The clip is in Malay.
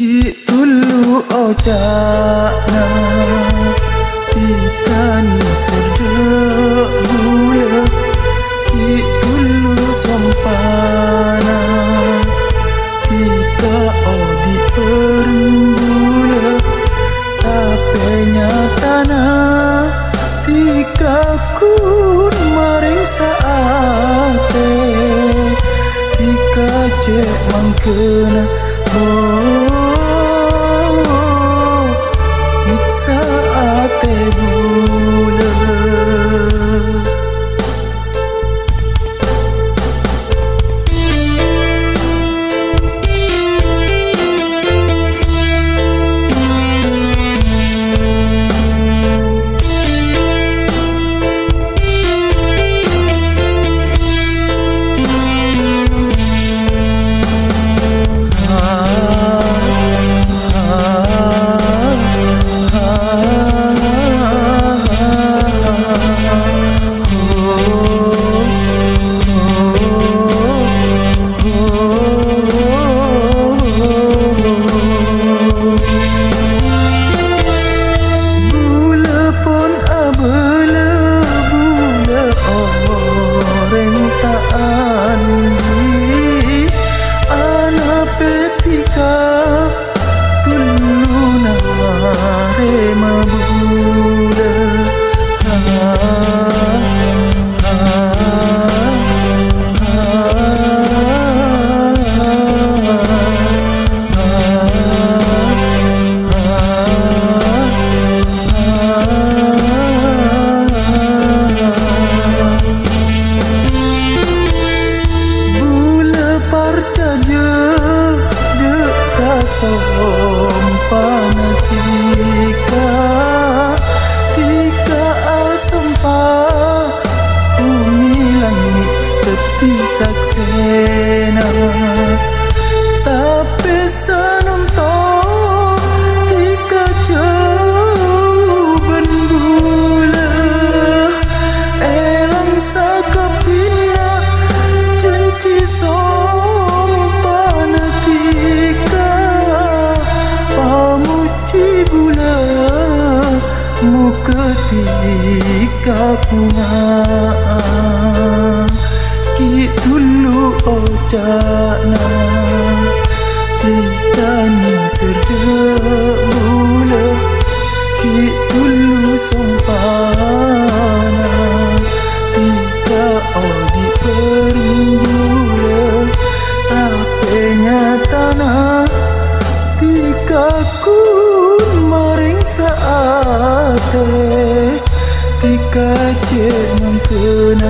Ki tulu ocakna Ikani serdek gula Ki tulu sompana Ika odi perumbula Tapi nyatana Tika kun maring saate Tika cek mangkena Niksa ate gula Sompana tika asempah bumi langit tepi saksena tapi sanonton tika jauh benda elang sakapina janji sompana tika pamuji bula muka tika pungaan ki dulu ocakna tika ni serdek bula ki dulu sompana tika odi perumbula tapi nyatana Tika kun maring saate Tika cek mangkena